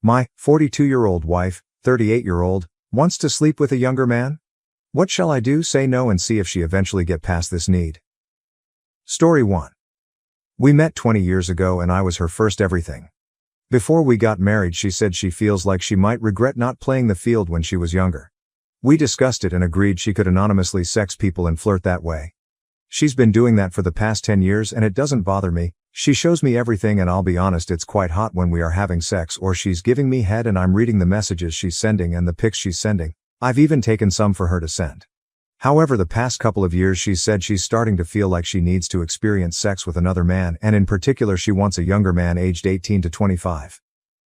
My 42-year-old wife, 38-year-old, wants to sleep with a younger man? What shall I do? Say no and see if she eventually get past this need. Story 1. We met 20 years ago and I was her first everything. Before we got married, she said she feels like she might regret not playing the field when she was younger. We discussed it and agreed she could anonymously sex people and flirt that way. She's been doing that for the past 10 years and it doesn't bother me. She shows me everything and I'll be honest, it's quite hot when we are having sex or she's giving me head and I'm reading the messages she's sending and the pics she's sending. I've even taken some for her to send. However, the past couple of years she's said she's starting to feel like she needs to experience sex with another man, and in particular she wants a younger man aged 18 to 25.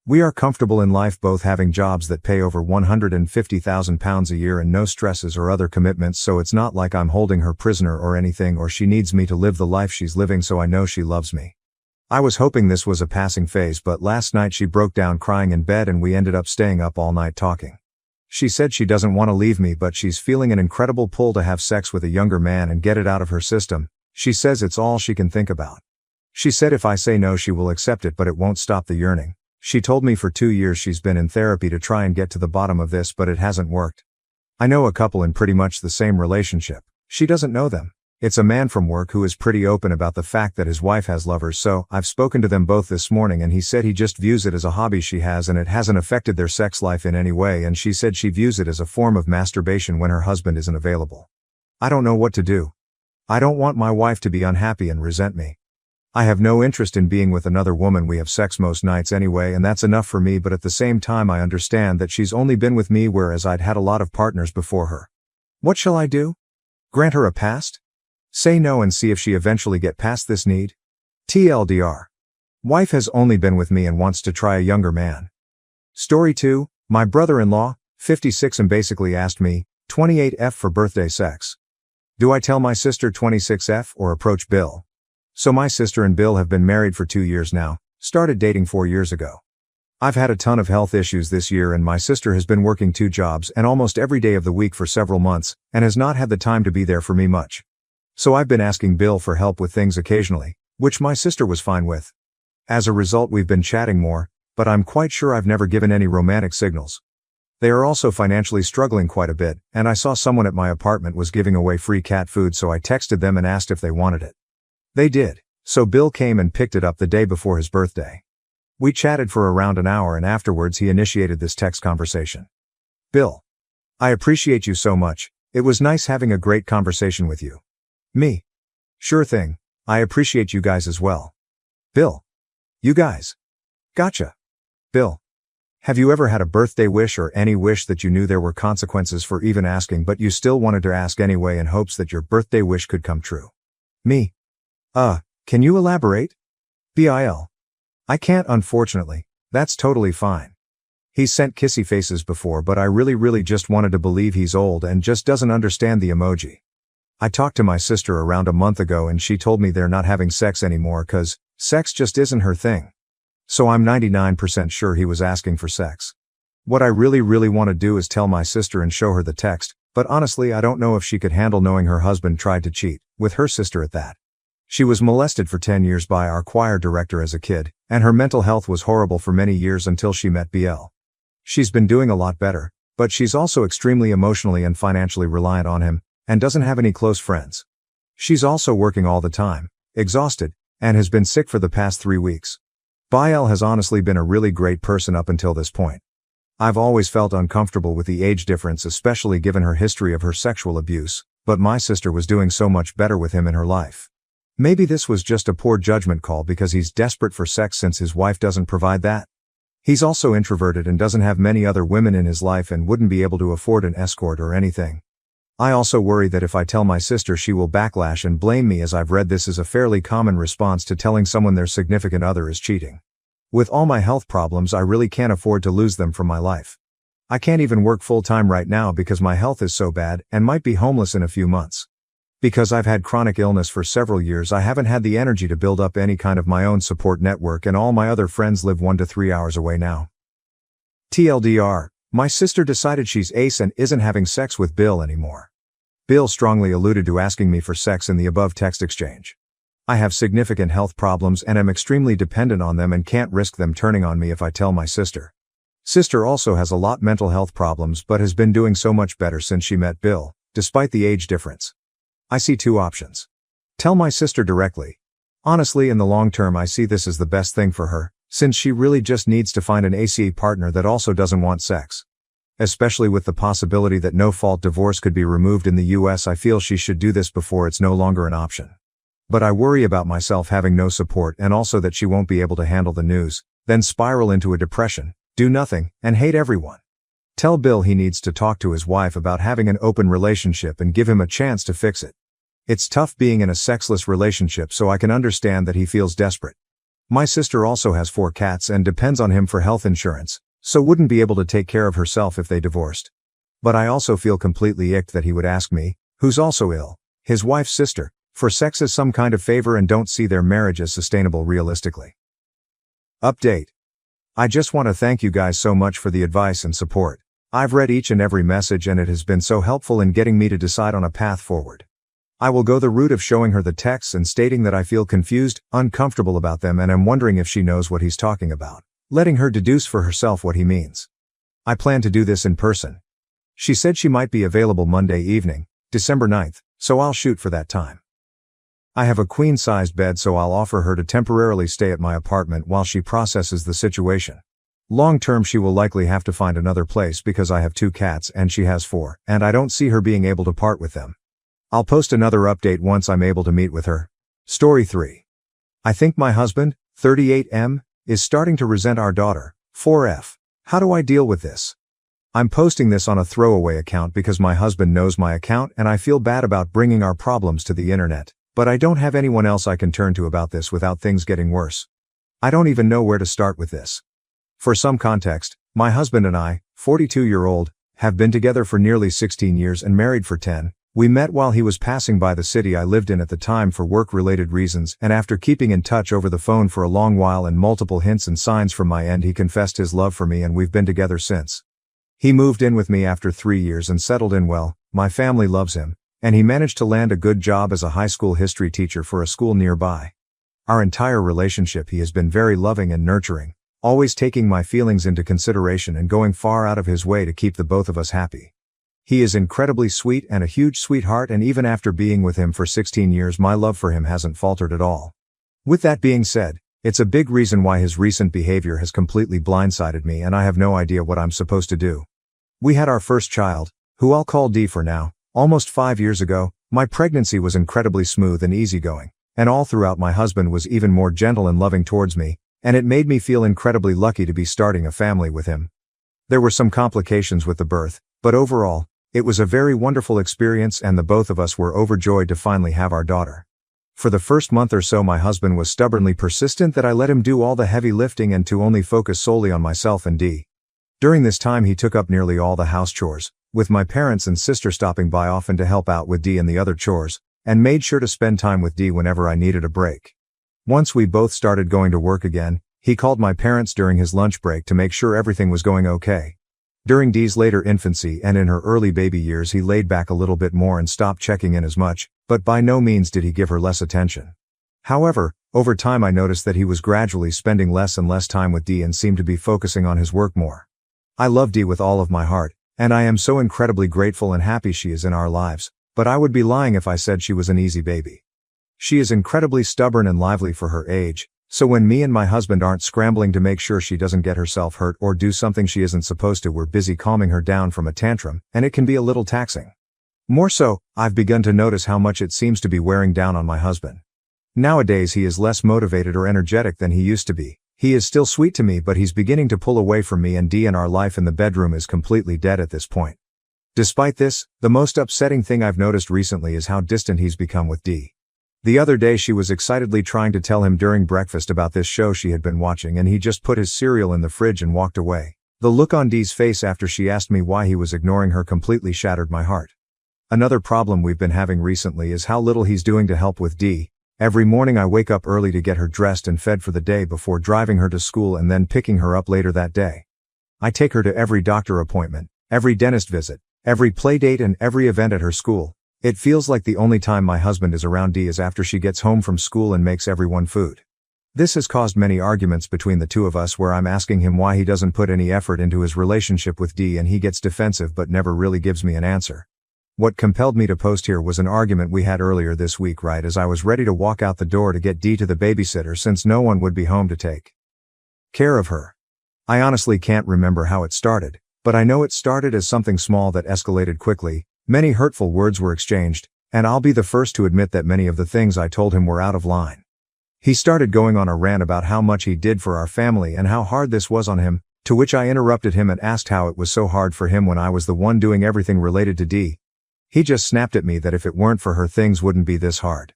We are comfortable in life, both having jobs that pay over £150,000 a year and no stresses or other commitments, so it's not like I'm holding her prisoner or anything or she needs me to live the life she's living, so I know she loves me. I was hoping this was a passing phase, but last night she broke down crying in bed and we ended up staying up all night talking. She said she doesn't want to leave me, but she's feeling an incredible pull to have sex with a younger man and get it out of her system. She says it's all she can think about. She said if I say no she will accept it, but it won't stop the yearning. She told me for 2 years she's been in therapy to try and get to the bottom of this, but it hasn't worked. I know a couple in pretty much the same relationship. She doesn't know them. It's a man from work who is pretty open about the fact that his wife has lovers, so I've spoken to them both this morning and he said he just views it as a hobby she has and it hasn't affected their sex life in any way, and she said she views it as a form of masturbation when her husband isn't available. I don't know what to do. I don't want my wife to be unhappy and resent me. I have no interest in being with another woman. We have sex most nights anyway and that's enough for me, but at the same time I understand that she's only been with me, whereas I'd had a lot of partners before her. What shall I do? Grant her a past? Say no and see if she eventually get past this need? TLDR. Wife has only been with me and wants to try a younger man. Story 2. My brother-in-law, 56, and basically asked me, 28F, for birthday sex. Do I tell my sister 26F or approach Bill? So my sister and Bill have been married for 2 years now, started dating 4 years ago. I've had a ton of health issues this year and my sister has been working 2 jobs and almost every day of the week for several months and has not had the time to be there for me much. So I've been asking Bill for help with things occasionally, which my sister was fine with. As a result, we've been chatting more, but I'm quite sure I've never given any romantic signals. They are also financially struggling quite a bit, and I saw someone at my apartment was giving away free cat food, so I texted them and asked if they wanted it. They did, so Bill came and picked it up the day before his birthday. We chatted for around an hour and afterwards he initiated this text conversation. Bill. I appreciate you so much. It was nice having a great conversation with you. Me. Sure thing. I appreciate you guys as well. Bill. You guys. Gotcha. Bill. Have you ever had a birthday wish or any wish that you knew there were consequences for even asking, but you still wanted to ask anyway in hopes that your birthday wish could come true? Me. Can you elaborate? BIL. I can't, unfortunately. That's totally fine. He's sent kissy faces before, but I really just wanted to believe he's old and just doesn't understand the emoji. I talked to my sister around a month ago and she told me they're not having sex anymore cause sex just isn't her thing. So I'm 99% sure he was asking for sex. What I really want to do is tell my sister and show her the text, but honestly I don't know if she could handle knowing her husband tried to cheat, with her sister at that. She was molested for 10 years by our choir director as a kid, and her mental health was horrible for many years until she met BL. She's been doing a lot better, but she's also extremely emotionally and financially reliant on him, and doesn't have any close friends. She's also working all the time, exhausted, and has been sick for the past 3 weeks. BL has honestly been a really great person up until this point. I've always felt uncomfortable with the age difference, especially given her history of her sexual abuse, but my sister was doing so much better with him in her life. Maybe this was just a poor judgment call because he's desperate for sex since his wife doesn't provide that. He's also introverted and doesn't have many other women in his life and wouldn't be able to afford an escort or anything. I also worry that if I tell my sister she will backlash and blame me, as I've read this is a fairly common response to telling someone their significant other is cheating. With all my health problems I really can't afford to lose them from my life. I can't even work full-time right now because my health is so bad and might be homeless in a few months. Because I've had chronic illness for several years, I haven't had the energy to build up any kind of my own support network, and all my other friends live 1 to 3 hours away now. TLDR. My sister decided she's ace and isn't having sex with Bill anymore. Bill strongly alluded to asking me for sex in the above text exchange. I have significant health problems and am extremely dependent on them and can't risk them turning on me if I tell my sister. Sister also has a lot mental health problems but has been doing so much better since she met Bill, despite the age difference. I see two options. Tell my sister directly. Honestly, in the long term I see this as the best thing for her, since she really just needs to find an ACA partner that also doesn't want sex. Especially with the possibility that no-fault divorce could be removed in the US, I feel she should do this before it's no longer an option. But I worry about myself having no support and also that she won't be able to handle the news, then spiral into a depression, do nothing, and hate everyone. Tell Bill he needs to talk to his wife about having an open relationship and give him a chance to fix it. It's tough being in a sexless relationship, so I can understand that he feels desperate. My sister also has 4 cats and depends on him for health insurance, so wouldn't be able to take care of herself if they divorced. But I also feel completely icked that he would ask me, who's also ill, his wife's sister, for sex as some kind of favor and don't see their marriage as sustainable realistically. Update. I just want to thank you guys so much for the advice and support. I've read each and every message and it has been so helpful in getting me to decide on a path forward. I will go the route of showing her the texts and stating that I feel confused, uncomfortable about them and am wondering if she knows what he's talking about, letting her deduce for herself what he means. I plan to do this in person. She said she might be available Monday evening, December 9th, so I'll shoot for that time. I have a queen-sized bed, so I'll offer her to temporarily stay at my apartment while she processes the situation. Long term she will likely have to find another place because I have 2 cats and she has 4, and I don't see her being able to part with them. I'll post another update once I'm able to meet with her. Story 3. I think my husband, 38M, is starting to resent our daughter, 4F. How do I deal with this? I'm posting this on a throwaway account because my husband knows my account and I feel bad about bringing our problems to the internet, but I don't have anyone else I can turn to about this without things getting worse. I don't even know where to start with this. For some context, my husband and I, 42-year-old, have been together for nearly 16 years and married for 10. We met while he was passing by the city I lived in at the time for work-related reasons, and after keeping in touch over the phone for a long while and multiple hints and signs from my end, he confessed his love for me and we've been together since. He moved in with me after 3 years and settled in well. My family loves him, and he managed to land a good job as a high school history teacher for a school nearby. Our entire relationship he has been very loving and nurturing, always taking my feelings into consideration and going far out of his way to keep the both of us happy. He is incredibly sweet and a huge sweetheart, and even after being with him for 16 years my love for him hasn't faltered at all. With that being said, it's a big reason why his recent behavior has completely blindsided me and I have no idea what I'm supposed to do. We had our first child, who I'll call D for now, almost 5 years ago. My pregnancy was incredibly smooth and easygoing, and all throughout my husband was even more gentle and loving towards me, and it made me feel incredibly lucky to be starting a family with him. There were some complications with the birth, but overall, it was a very wonderful experience and the both of us were overjoyed to finally have our daughter. For the first month or so my husband was stubbornly persistent that I let him do all the heavy lifting and to only focus solely on myself and D. During this time he took up nearly all the house chores, with my parents and sister stopping by often to help out with D and the other chores, and made sure to spend time with D whenever I needed a break. Once we both started going to work again, he called my parents during his lunch break to make sure everything was going okay. During Dee's later infancy and in her early baby years he laid back a little bit more and stopped checking in as much, but by no means did he give her less attention. However, over time I noticed that he was gradually spending less and less time with Dee and seemed to be focusing on his work more. I love Dee with all of my heart, and I am so incredibly grateful and happy she is in our lives, but I would be lying if I said she was an easy baby. She is incredibly stubborn and lively for her age, so when me and my husband aren't scrambling to make sure she doesn't get herself hurt or do something she isn't supposed to, we're busy calming her down from a tantrum, and it can be a little taxing. More so, I've begun to notice how much it seems to be wearing down on my husband. Nowadays he is less motivated or energetic than he used to be. He is still sweet to me, but he's beginning to pull away from me and Dee, and our life in the bedroom is completely dead at this point. Despite this, the most upsetting thing I've noticed recently is how distant he's become with Dee. The other day she was excitedly trying to tell him during breakfast about this show she had been watching, and he just put his cereal in the fridge and walked away. The look on Dee's face after she asked me why he was ignoring her completely shattered my heart. Another problem we've been having recently is how little he's doing to help with Dee. Every morning I wake up early to get her dressed and fed for the day before driving her to school and then picking her up later that day. I take her to every doctor appointment, every dentist visit, every play date and every event at her school. It feels like the only time my husband is around Dee is after she gets home from school and makes everyone food. This has caused many arguments between the two of us where I'm asking him why he doesn't put any effort into his relationship with D and he gets defensive but never really gives me an answer. What compelled me to post here was an argument we had earlier this week right as I was ready to walk out the door to get D to the babysitter since no one would be home to take care of her. I honestly can't remember how it started, but I know it started as something small that escalated quickly, many hurtful words were exchanged, and I'll be the first to admit that many of the things I told him were out of line. He started going on a rant about how much he did for our family and how hard this was on him, to which I interrupted him and asked how it was so hard for him when I was the one doing everything related to D. He just snapped at me that if it weren't for her things wouldn't be this hard.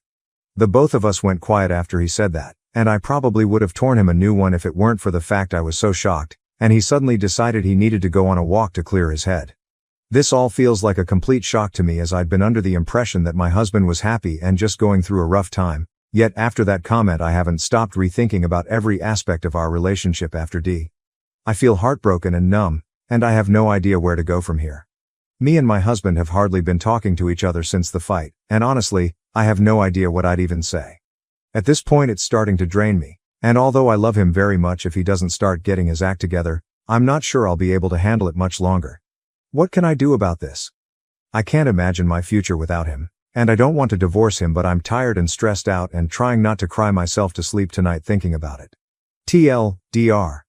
The both of us went quiet after he said that, and I probably would have torn him a new one if it weren't for the fact I was so shocked, and he suddenly decided he needed to go on a walk to clear his head. This all feels like a complete shock to me as I'd been under the impression that my husband was happy and just going through a rough time. Yet after that comment I haven't stopped rethinking about every aspect of our relationship after D. I feel heartbroken and numb, and I have no idea where to go from here. Me and my husband have hardly been talking to each other since the fight, and honestly, I have no idea what I'd even say. At this point it's starting to drain me, and although I love him very much, if he doesn't start getting his act together, I'm not sure I'll be able to handle it much longer. What can I do about this? I can't imagine my future without him. And I don't want to divorce him, but I'm tired and stressed out and trying not to cry myself to sleep tonight thinking about it. TLDR.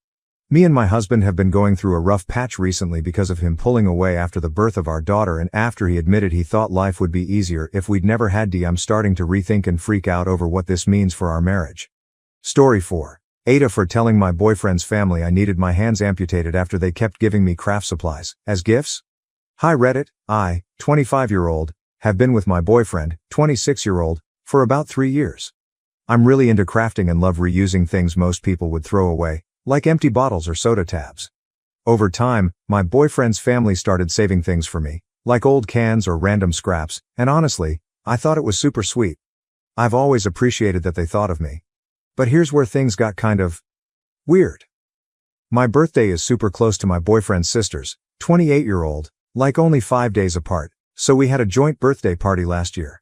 Me and my husband have been going through a rough patch recently because of him pulling away after the birth of our daughter and after he admitted he thought life would be easier if we'd never had D. I'm starting to rethink and freak out over what this means for our marriage. Story 4. Ada for telling my boyfriend's family I needed my hands amputated after they kept giving me craft supplies as gifts. Hi Reddit, I, 25-year-old, have been with my boyfriend, 26-year-old, for about 3 years. I'm really into crafting and love reusing things most people would throw away, like empty bottles or soda tabs. Over time, my boyfriend's family started saving things for me, like old cans or random scraps, and honestly, I thought it was super sweet. I've always appreciated that they thought of me. But here's where things got kind of weird. My birthday is super close to my boyfriend's sister's, 28-year-old, like only 5 days apart. So we had a joint birthday party last year.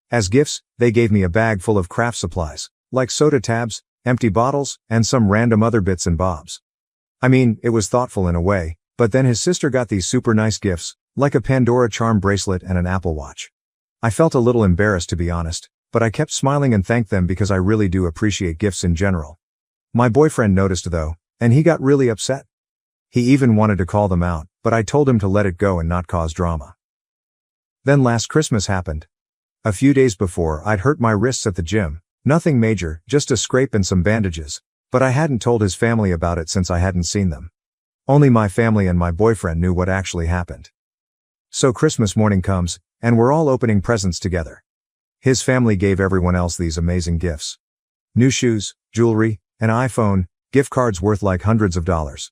As gifts, they gave me a bag full of craft supplies, like soda tabs, empty bottles, and some random other bits and bobs. I mean, it was thoughtful in a way, but then his sister got these super nice gifts, like a Pandora charm bracelet and an Apple Watch. I felt a little embarrassed to be honest, but I kept smiling and thanked them because I really do appreciate gifts in general. My boyfriend noticed though, and he got really upset. He even wanted to call them out, but I told him to let it go and not cause drama. Then last Christmas happened. A few days before, I'd hurt my wrists at the gym. Nothing major, just a scrape and some bandages, but I hadn't told his family about it since I hadn't seen them. Only my family and my boyfriend knew what actually happened. So Christmas morning comes, and we're all opening presents together. His family gave everyone else these amazing gifts. New shoes, jewelry, an iPhone, gift cards worth like hundreds of dollars.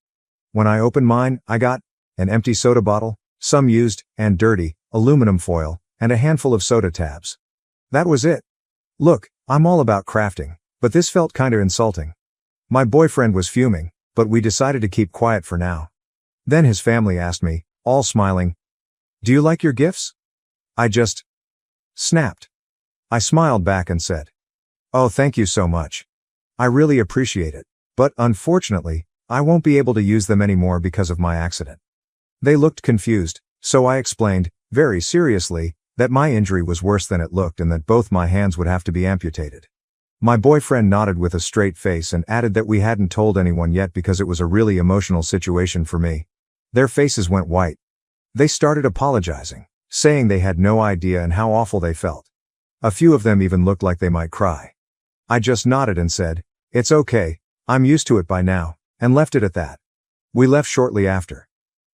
When I opened mine, I got an empty soda bottle, some used and dirty, aluminum foil, and a handful of soda tabs. That was it. Look, I'm all about crafting, but this felt kinda insulting. My boyfriend was fuming, but we decided to keep quiet for now. Then his family asked me, all smiling, "Do you like your gifts?" I just snapped. I smiled back and said, "Oh, thank you so much. I really appreciate it, but unfortunately, I won't be able to use them anymore because of my accident." They looked confused, so I explained, very seriously, that my injury was worse than it looked and that both my hands would have to be amputated. My boyfriend nodded with a straight face and added that we hadn't told anyone yet because it was a really emotional situation for me. Their faces went white. They started apologizing, saying they had no idea and how awful they felt. A few of them even looked like they might cry. I just nodded and said, "It's okay, I'm used to it by now," and left it at that. We left shortly after.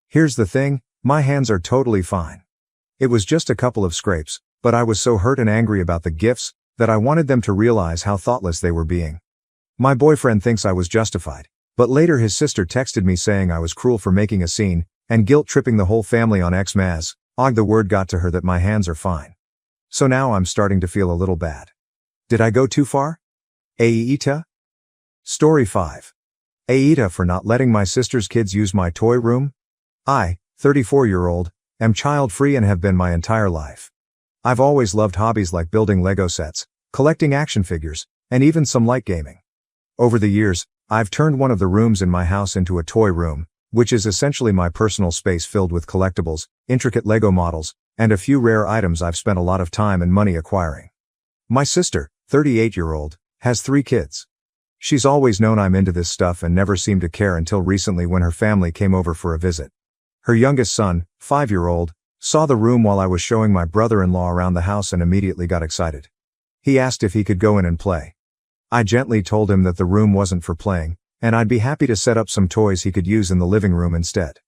Here's the thing, my hands are totally fine. It was just a couple of scrapes, but I was so hurt and angry about the gifts that I wanted them to realize how thoughtless they were being. My boyfriend thinks I was justified, but later his sister texted me saying I was cruel for making a scene and guilt-tripping the whole family on Xmas. The word got to her that my hands are fine. So now I'm starting to feel a little bad. Did I go too far? Aita? Story 5. Aita for not letting my sister's kids use my toy room. I, 34-year-old, am child-free and have been my entire life. I've always loved hobbies like building Lego sets, collecting action figures, and even some light gaming. Over the years, I've turned one of the rooms in my house into a toy room, which is essentially my personal space filled with collectibles, intricate Lego models, and a few rare items I've spent a lot of time and money acquiring. My sister, 38-year-old, has 3 kids. She's always known I'm into this stuff and never seemed to care until recently when her family came over for a visit. Her youngest son, 5-year-old, saw the room while I was showing my brother-in-law around the house and immediately got excited. He asked if he could go in and play. I gently told him that the room wasn't for playing, and I'd be happy to set up some toys he could use in the living room instead.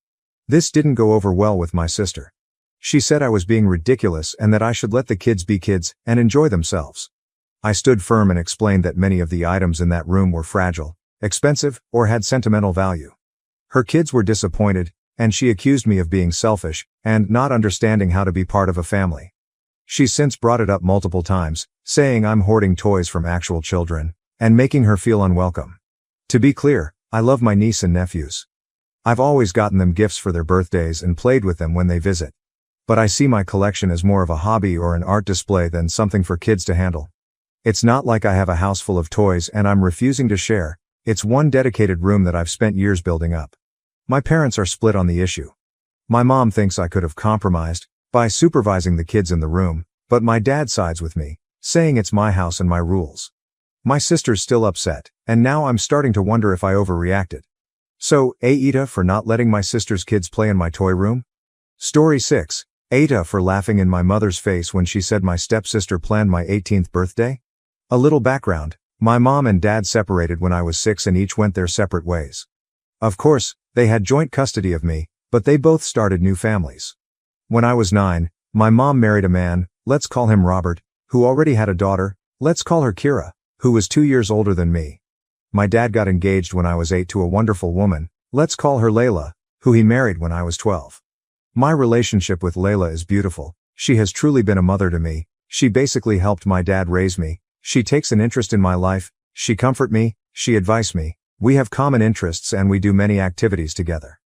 This didn't go over well with my sister. She said I was being ridiculous and that I should let the kids be kids and enjoy themselves. I stood firm and explained that many of the items in that room were fragile, expensive, or had sentimental value. Her kids were disappointed, and she accused me of being selfish and not understanding how to be part of a family. She's since brought it up multiple times, saying I'm hoarding toys from actual children and making her feel unwelcome. To be clear, I love my niece and nephews. I've always gotten them gifts for their birthdays and played with them when they visit. But I see my collection as more of a hobby or an art display than something for kids to handle. It's not like I have a house full of toys and I'm refusing to share. It's one dedicated room that I've spent years building up. My parents are split on the issue. My mom thinks I could have compromised by supervising the kids in the room, but my dad sides with me, saying it's my house and my rules. My sister's still upset, and now I'm starting to wonder if I overreacted. So, Aida for not letting my sister's kids play in my toy room? Story 6. Aida for laughing in my mother's face when she said my stepsister planned my 18th birthday? A little background. My mom and dad separated when I was 6 and each went their separate ways. Of course, they had joint custody of me, but they both started new families. When I was 9, my mom married a man, let's call him Robert, who already had a daughter, let's call her Kira, who was 2 years older than me. My dad got engaged when I was 8 to a wonderful woman, let's call her Layla, who he married when I was 12. My relationship with Layla is beautiful. She has truly been a mother to me. She basically helped my dad raise me. She takes an interest in my life. She comfort me. She advise me. We have common interests and we do many activities together.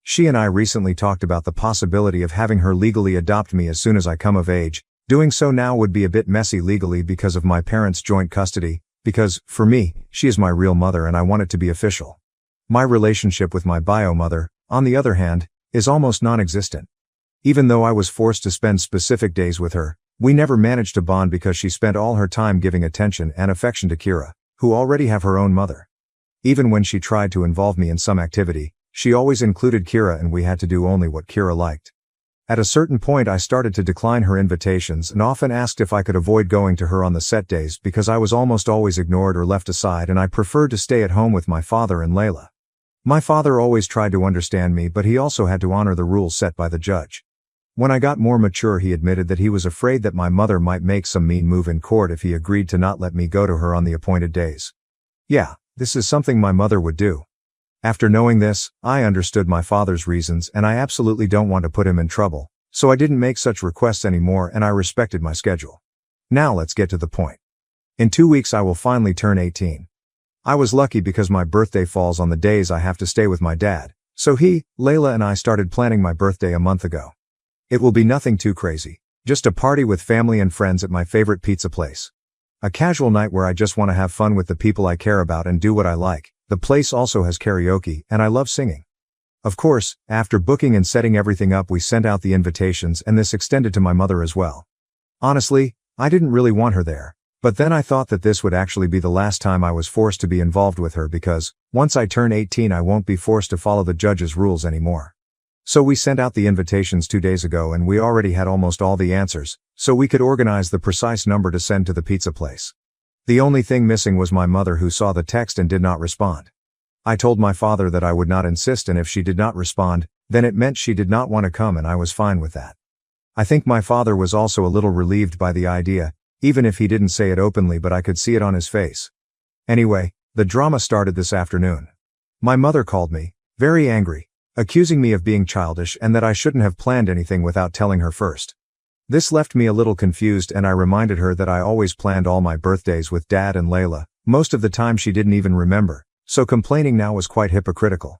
She and I recently talked about the possibility of having her legally adopt me as soon as I come of age. Doing so now would be a bit messy legally because of my parents' joint custody, because, for me, she is my real mother and I want it to be official. My relationship with my bio mother, on the other hand, is almost non-existent. Even though I was forced to spend specific days with her, we never managed to bond because she spent all her time giving attention and affection to Kira, who already have her own mother. Even when she tried to involve me in some activity, she always included Kira and we had to do only what Kira liked. At a certain point I started to decline her invitations and often asked if I could avoid going to her on the set days because I was almost always ignored or left aside and I preferred to stay at home with my father and Layla. My father always tried to understand me but he also had to honor the rules set by the judge. When I got more mature he admitted that he was afraid that my mother might make some mean move in court if he agreed to not let me go to her on the appointed days. Yeah, this is something my mother would do. After knowing this, I understood my father's reasons and I absolutely don't want to put him in trouble, so I didn't make such requests anymore and I respected my schedule. Now let's get to the point. In 2 weeks I will finally turn 18. I was lucky because my birthday falls on the days I have to stay with my dad, so he, Layla and I started planning my birthday a month ago. It will be nothing too crazy, just a party with family and friends at my favorite pizza place. A casual night where I just want to have fun with the people I care about and do what I like. The place also has karaoke, and I love singing. Of course, after booking and setting everything up we sent out the invitations and this extended to my mother as well. Honestly, I didn't really want her there, but then I thought that this would actually be the last time I was forced to be involved with her because, once I turn 18 I won't be forced to follow the judge's rules anymore. So we sent out the invitations 2 days ago and we already had almost all the answers, so we could organize the precise number to send to the pizza place. The only thing missing was my mother who saw the text and did not respond. I told my father that I would not insist and if she did not respond, then it meant she did not want to come and I was fine with that. I think my father was also a little relieved by the idea, even if he didn't say it openly but I could see it on his face. Anyway, the drama started this afternoon. My mother called me, very angry, accusing me of being childish and that I shouldn't have planned anything without telling her first. This left me a little confused and I reminded her that I always planned all my birthdays with Dad and Layla. Most of the time she didn't even remember, so complaining now was quite hypocritical.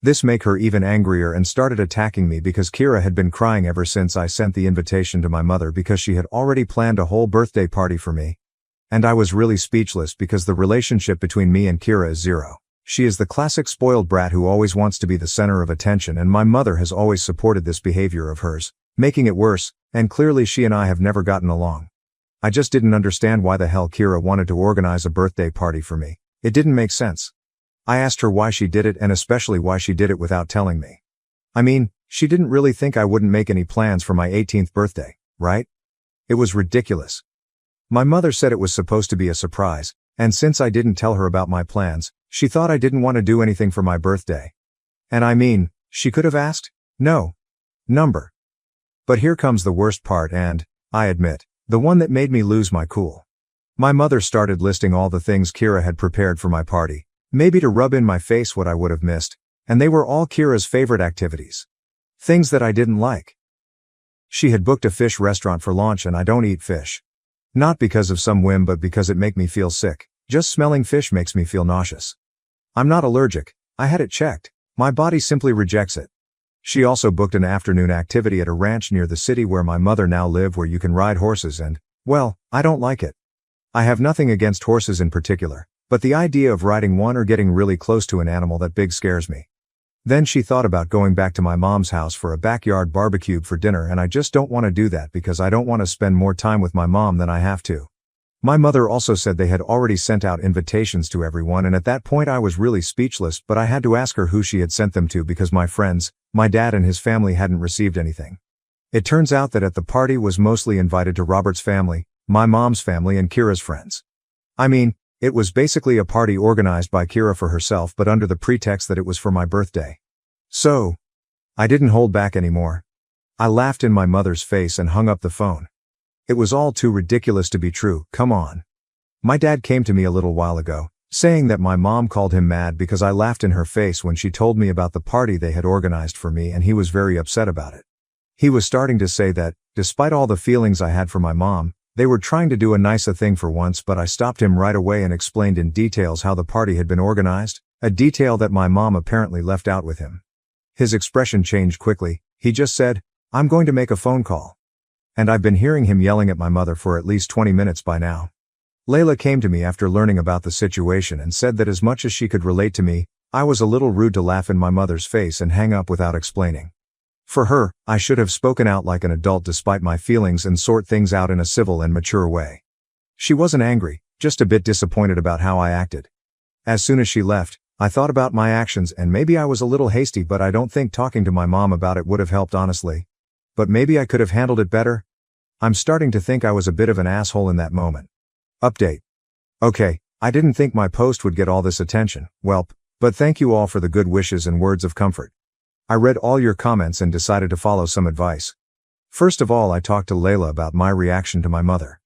This made her even angrier and started attacking me because Kira had been crying ever since I sent the invitation to my mother because she had already planned a whole birthday party for me. And I was really speechless because the relationship between me and Qley is zero. She is the classic spoiled brat who always wants to be the center of attention, and my mother has always supported this behavior of hers, making it worse, and clearly she and I have never gotten along. I just didn't understand why the hell Qley wanted to organize a birthday party for me. It didn't make sense. I asked her why she did it, and especially why she did it without telling me. I mean, she didn't really think I wouldn't make any plans for my 18th birthday, right? It was ridiculous. My mother said it was supposed to be a surprise, and since I didn't tell her about my plans, she thought I didn't want to do anything for my birthday. And I mean, she could have asked? No. Number. But here comes the worst part and, I admit, the one that made me lose my cool. My mother started listing all the things Qley had prepared for my party, maybe to rub in my face what I would have missed, and they were all Qley's favorite activities. Things that I didn't like. She had booked a fish restaurant for lunch, and I don't eat fish. Not because of some whim, but because it makes me feel sick. Just smelling fish makes me feel nauseous. I'm not allergic. I had it checked. My body simply rejects it. She also booked an afternoon activity at a ranch near the city where my mother now lived, where you can ride horses, and, well, I don't like it. I have nothing against horses in particular, but the idea of riding one or getting really close to an animal that big scares me. Then she thought about going back to my mom's house for a backyard barbecue for dinner, and I just don't want to do that because I don't want to spend more time with my mom than I have to. My mother also said they had already sent out invitations to everyone, and at that point I was really speechless, but I had to ask her who she had sent them to because my friends, my dad and his family hadn't received anything. It turns out that at the party was mostly invited to Robert's family, my mom's family, and Qley's friends. I mean, it was basically a party organized by Qley for herself, but under the pretext that it was for my birthday. So, I didn't hold back anymore. I laughed in my mother's face and hung up the phone. It was all too ridiculous to be true, come on. My dad came to me a little while ago, saying that my mom called him mad because I laughed in her face when she told me about the party they had organized for me, and he was very upset about it. He was starting to say that, despite all the feelings I had for my mom, they were trying to do a nicer thing for once, but I stopped him right away and explained in details how the party had been organized, a detail that my mom apparently left out with him. His expression changed quickly. He just said, "I'm going to make a phone call." And I've been hearing him yelling at my mother for at least 20 minutes by now. Layla came to me after learning about the situation and said that as much as she could relate to me, I was a little rude to laugh in my mother's face and hang up without explaining. For her, I should have spoken out like an adult despite my feelings and sort things out in a civil and mature way. She wasn't angry, just a bit disappointed about how I acted. As soon as she left, I thought about my actions, and maybe I was a little hasty, but I don't think talking to my mom about it would have helped, honestly. But maybe I could have handled it better. I'm starting to think I was a bit of an asshole in that moment. Update. Okay, I didn't think my post would get all this attention, welp, but thank you all for the good wishes and words of comfort. I read all your comments and decided to follow some advice. First of all, I talked to Layla about my reaction to my mother.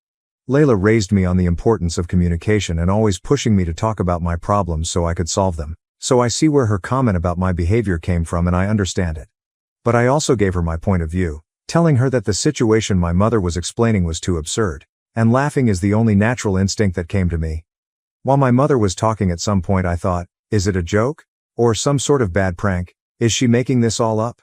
Layla raised me on the importance of communication and always pushing me to talk about my problems so I could solve them. So I see where her comment about my behavior came from, and I understand it. But I also gave her my point of view, telling her that the situation my mother was explaining was too absurd, and laughing is the only natural instinct that came to me. While my mother was talking, at some point I thought, is it a joke? Or some sort of bad prank? Is she making this all up?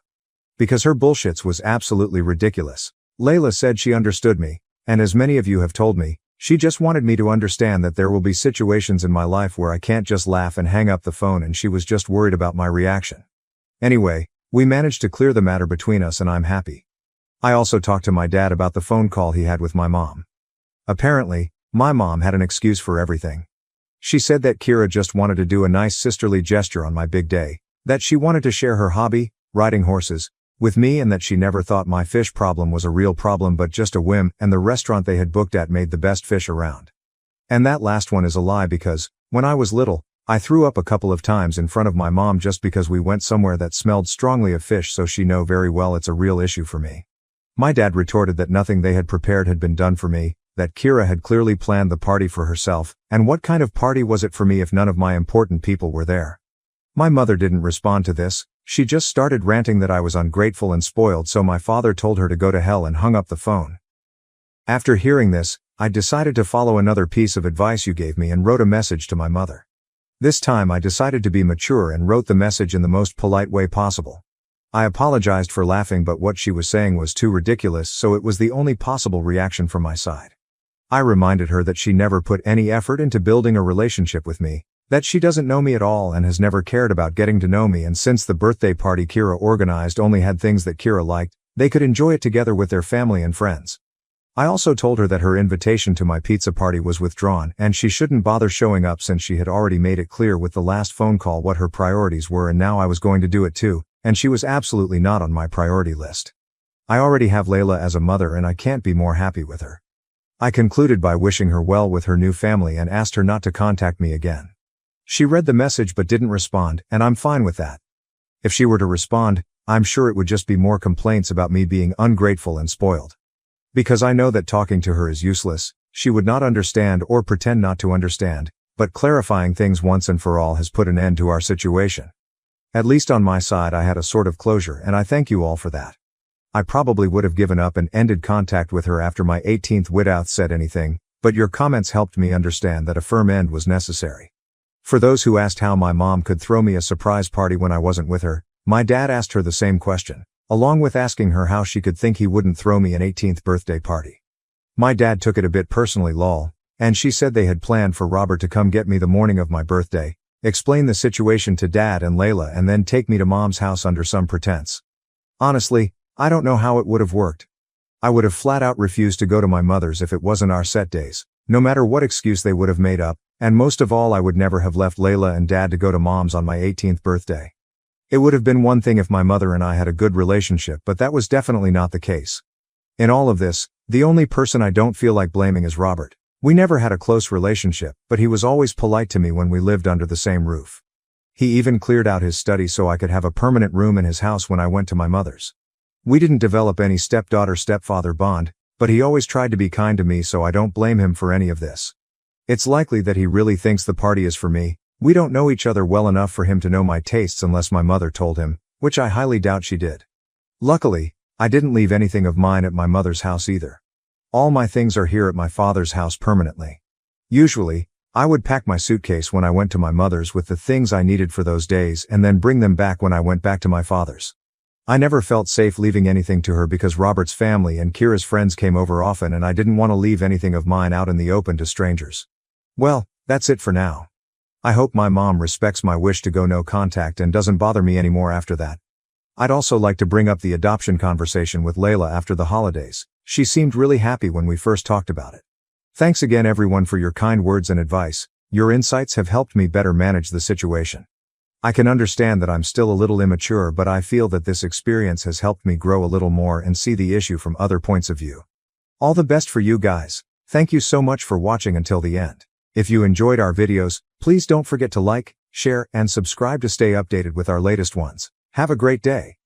Because her bullshits was absolutely ridiculous. Layla said she understood me, and as many of you have told me, she just wanted me to understand that there will be situations in my life where I can't just laugh and hang up the phone, and she was just worried about my reaction. Anyway, we managed to clear the matter between us, and I'm happy. I also talked to my dad about the phone call he had with my mom. Apparently, my mom had an excuse for everything. She said that Qley just wanted to do a nice sisterly gesture on my big day, that she wanted to share her hobby, riding horses, with me, and that she never thought my fish problem was a real problem but just a whim, and the restaurant they had booked at made the best fish around. And that last one is a lie because, when I was little, I threw up a couple of times in front of my mom just because we went somewhere that smelled strongly of fish, so she know very well it's a real issue for me. My dad retorted that nothing they had prepared had been done for me, that Qley had clearly planned the party for herself, and what kind of party was it for me if none of my important people were there? My mother didn't respond to this. She just started ranting that I was ungrateful and spoiled, so my father told her to go to hell and hung up the phone. After hearing this, I decided to follow another piece of advice you gave me and wrote a message to my mother. This time I decided to be mature and wrote the message in the most polite way possible. I apologized for laughing, but what she was saying was too ridiculous, so it was the only possible reaction from my side. I reminded her that she never put any effort into building a relationship with me, that she doesn't know me at all and has never cared about getting to know me, and since the birthday party Kira organized only had things that Kira liked, they could enjoy it together with their family and friends. I also told her that her invitation to my pizza party was withdrawn and she shouldn't bother showing up since she had already made it clear with the last phone call what her priorities were, and now I was going to do it too, and she was absolutely not on my priority list. I already have Layla as a mother and I can't be more happy with her. I concluded by wishing her well with her new family and asked her not to contact me again. She read the message but didn't respond, and I'm fine with that. If she were to respond, I'm sure it would just be more complaints about me being ungrateful and spoiled. Because I know that talking to her is useless, she would not understand or pretend not to understand, but clarifying things once and for all has put an end to our situation. At least on my side I had a sort of closure, and I thank you all for that. I probably would have given up and ended contact with her after my 18th without said anything, but your comments helped me understand that a firm end was necessary. For those who asked how my mom could throw me a surprise party when I wasn't with her, my dad asked her the same question, along with asking her how she could think he wouldn't throw me an 18th birthday party. My dad took it a bit personally lol, and she said they had planned for Robert to come get me the morning of my birthday, explain the situation to Dad and Layla, and then take me to Mom's house under some pretense. Honestly, I don't know how it would have worked. I would have flat out refused to go to my mother's if it wasn't our set days, no matter what excuse they would have made up, and most of all I would never have left Layla and Dad to go to Mom's on my 18th birthday. It would have been one thing if my mother and I had a good relationship, but that was definitely not the case. In all of this, the only person I don't feel like blaming is Robert. We never had a close relationship, but he was always polite to me when we lived under the same roof. He even cleared out his study so I could have a permanent room in his house when I went to my mother's. We didn't develop any stepdaughter-stepfather bond, but he always tried to be kind to me, so I don't blame him for any of this. It's likely that he really thinks the party is for me. We don't know each other well enough for him to know my tastes unless my mother told him, which I highly doubt she did. Luckily, I didn't leave anything of mine at my mother's house either. All my things are here at my father's house permanently. Usually, I would pack my suitcase when I went to my mother's with the things I needed for those days and then bring them back when I went back to my father's. I never felt safe leaving anything to her because Robert's family and Kira's friends came over often and I didn't want to leave anything of mine out in the open to strangers. Well, that's it for now. I hope my mom respects my wish to go no contact and doesn't bother me anymore after that. I'd also like to bring up the adoption conversation with Layla after the holidays. She seemed really happy when we first talked about it. Thanks again everyone for your kind words and advice. Your insights have helped me better manage the situation. I can understand that I'm still a little immature, but I feel that this experience has helped me grow a little more and see the issue from other points of view. All the best for you guys. Thank you so much for watching until the end. If you enjoyed our videos, please don't forget to like, share, and subscribe to stay updated with our latest ones. Have a great day.